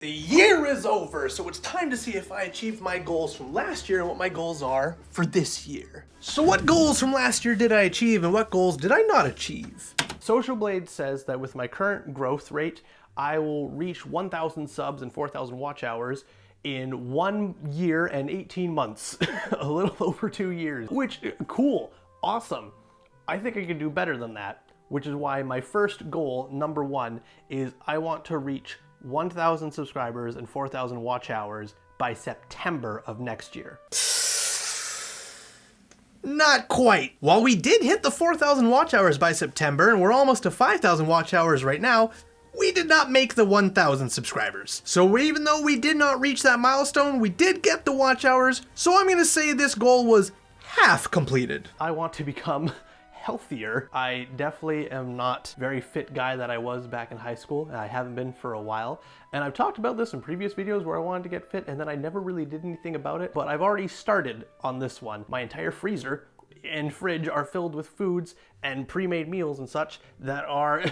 The year is over, so it's time to see if I achieved my goals from last year and what my goals are for this year. So what goals from last year did I achieve and what goals did I not achieve? Social Blade says that with my current growth rate, I will reach 1,000 subs and 4,000 watch hours in 1 year and 18 months. A little over 2 years, which, cool, awesome. I think I can do better than that, which is why my first goal, number 1, is I want to reach 1,000 subscribers and 4,000 watch hours by September of next year. Not quite. While we did hit the 4,000 watch hours by September, and we're almost to 5,000 watch hours right now, we did not make the 1,000 subscribers. So even though we did not reach that milestone, we did get the watch hours, so I'm gonna say this goal was half completed. I want to become healthier. I definitely am not very fit guy that I was back in high school, and I haven't been for a while. And I've talked about this in previous videos where I wanted to get fit and then I never really did anything about it, but I've already started on this one. My entire freezer and fridge are filled with foods and pre-made meals and such that are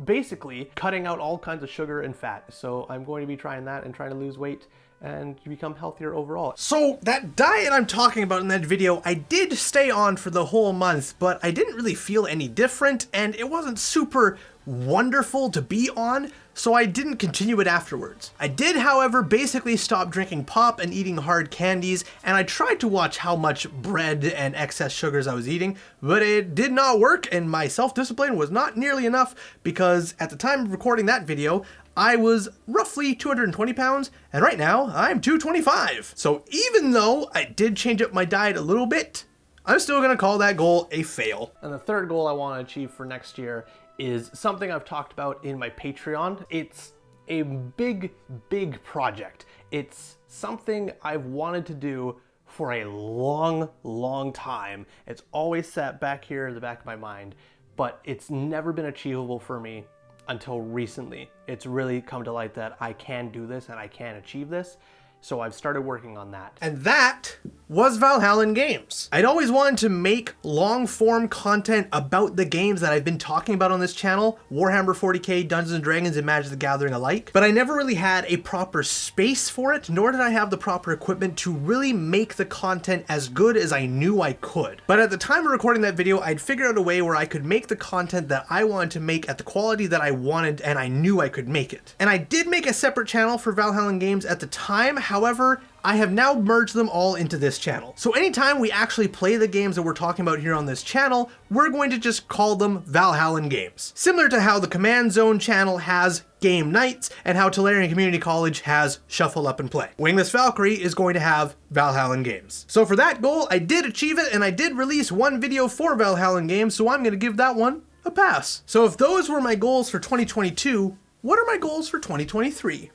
basically cutting out all kinds of sugar and fat. So I'm going to be trying that and trying to lose weight and become healthier overall. So that diet I'm talking about in that video, I did stay on for the whole month, but I didn't really feel any different and it wasn't super wonderful to be on, so I didn't continue it afterwards. I did, however, basically stop drinking pop and eating hard candies, and I tried to watch how much bread and excess sugars I was eating, but it did not work and my self-discipline was not nearly enough because at the time of recording that video, I was roughly 220 pounds, and right now I'm 225. So even though I did change up my diet a little bit, I'm still gonna call that goal a fail. And the third goal I wanna achieve for next year is something I've talked about in my Patreon. It's a big, big project. It's something I've wanted to do for a long, long time. It's always sat back here in the back of my mind, but it's never been achievable for me until recently. It's really come to light that I can do this and I can achieve this. So I've started working on that. And that was Valhalla games. I'd always wanted to make long form content about the games that I've been talking about on this channel, Warhammer 40k, Dungeons & Dragons, and Magic the Gathering alike, but I never really had a proper space for it, nor did I have the proper equipment to really make the content as good as I knew I could. But at the time of recording that video, I'd figured out a way where I could make the content that I wanted to make at the quality that I wanted, and I knew I could make it. And I did make a separate channel for Valhalla games at the time. However, I have now merged them all into this channel. So anytime we actually play the games that we're talking about here on this channel, we're going to just call them Valhalla games. Similar to how the Command Zone channel has game nights and how Tolarian Community College has Shuffle Up and Play. WinglessValkyrie is going to have Valhalla games. So for that goal, I did achieve it and I did release one video for Valhalla games, so I'm gonna give that one a pass. So if those were my goals for 2022, what are my goals for 2023?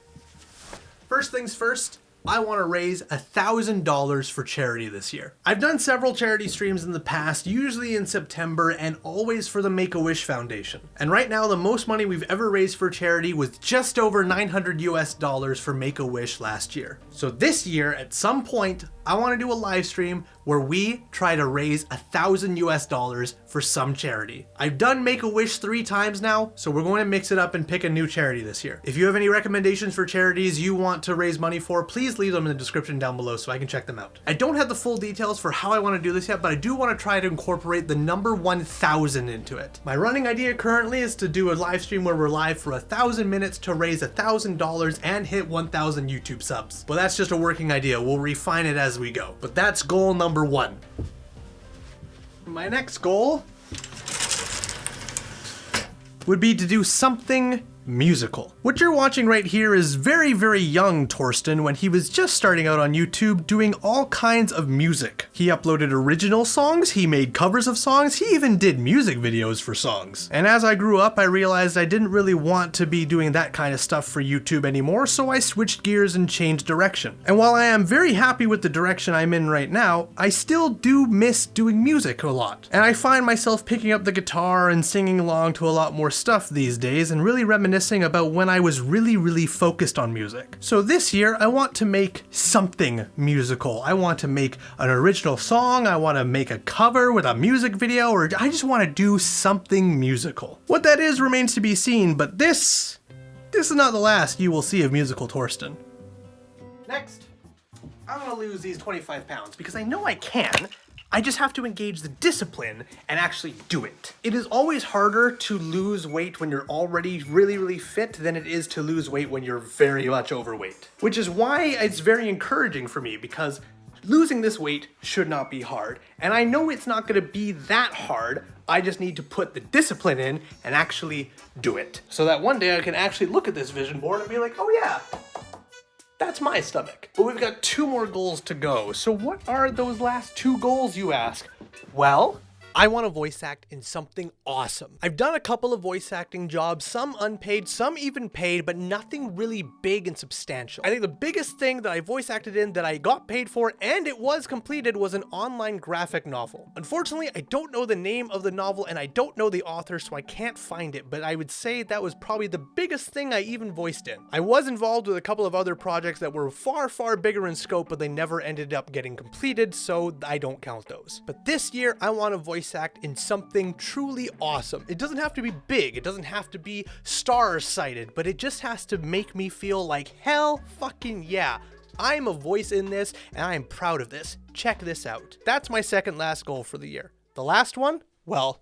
First things first, I want to raise $1,000 for charity this year. I've done several charity streams in the past, usually in September, and always for the Make-A-Wish Foundation. And right now, the most money we've ever raised for charity was just over $900 US for Make-A-Wish last year. So this year, at some point, I want to do a live stream where we try to raise $1,000 US for some charity. I've done Make-A-Wish 3 times now, so we're going to mix it up and pick a new charity this year. If you have any recommendations for charities you want to raise money for, please leave them in the description down below so I can check them out. I don't have the full details for how I want to do this yet, but I do want to try to incorporate the number 1,000 into it. My running idea currently is to do a live stream where we're live for 1,000 minutes to raise $1,000 and hit 1,000 YouTube subs. But that's just a working idea. We'll refine it as we go. But that's goal number 1. My next goal would be to do something musical. What you're watching right here is very, very young Torsten when he was just starting out on YouTube doing all kinds of music. He uploaded original songs, he made covers of songs, he even did music videos for songs. And as I grew up, I realized I didn't really want to be doing that kind of stuff for YouTube anymore, so I switched gears and changed direction. And while I am very happy with the direction I'm in right now, I still do miss doing music a lot. And I find myself picking up the guitar and singing along to a lot more stuff these days and really reminiscing about when I was really focused on music. So this year, I want to make something musical. I want to make an original song, I want to make a cover with a music video, or I just want to do something musical. What that is remains to be seen, but this this is not the last you will see of Musical Torsten. Next, I'm gonna lose these 25 pounds because I know I can. I just have to engage the discipline and actually do it. It is always harder to lose weight when you're already really fit than it is to lose weight when you're very much overweight. Which is why it's very encouraging for me, because losing this weight should not be hard. And I know it's not gonna be that hard. I just need to put the discipline in and actually do it. So that one day I can actually look at this vision board and be like, oh yeah, that's my stomach. But we've got 2 more goals to go. So what are those last 2 goals, you ask? Well, I want to voice act in something awesome. I've done a couple of voice acting jobs, some unpaid, some even paid, but nothing really big and substantial. I think the biggest thing that I voice acted in that I got paid for and it was completed was an online graphic novel. Unfortunately, I don't know the name of the novel and I don't know the author, so I can't find it, but I would say that was probably the biggest thing I even voiced in. I was involved with a couple of other projects that were far bigger in scope, but they never ended up getting completed, so I don't count those. But this year, I want to voice act in something truly awesome. It doesn't have to be big, it doesn't have to be star-sighted, but it just has to make me feel like hell fucking yeah. I'm a voice in this and I am proud of this. Check this out. That's my second last goal for the year. The last one? Well,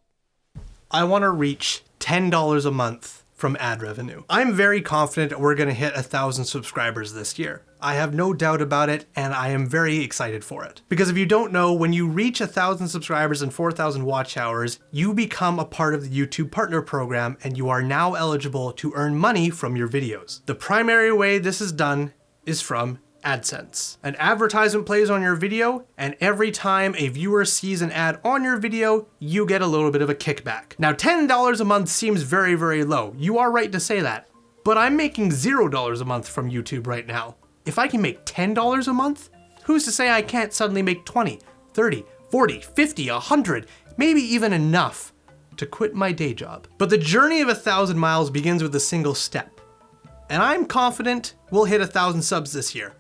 I want to reach $10 a month from ad revenue. I'm very confident we're gonna hit 1,000 subscribers this year. I have no doubt about it, and I am very excited for it. Because if you don't know, when you reach 1,000 subscribers and 4,000 watch hours, you become a part of the YouTube Partner Program, and you are now eligible to earn money from your videos. The primary way this is done is from AdSense. An advertisement plays on your video, and every time a viewer sees an ad on your video, you get a little bit of a kickback. Now, $10 a month seems very low. You are right to say that. But I'm making $0 a month from YouTube right now. If I can make $10 a month, who's to say I can't suddenly make 20, 30, 40, 50, 100, maybe even enough to quit my day job. But the journey of 1,000 miles begins with a single step. And I'm confident we'll hit 1,000 subs this year.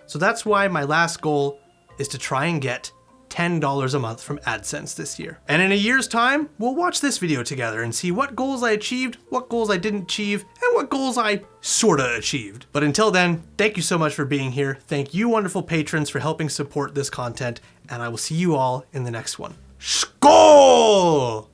So that's why my last goal is to try and get $10 a month from AdSense this year. And in a year's time, we'll watch this video together and see what goals I achieved, what goals I didn't achieve, and what goals I sorta achieved. But until then, thank you so much for being here. Thank you wonderful patrons for helping support this content, and I will see you all in the next one. Skål!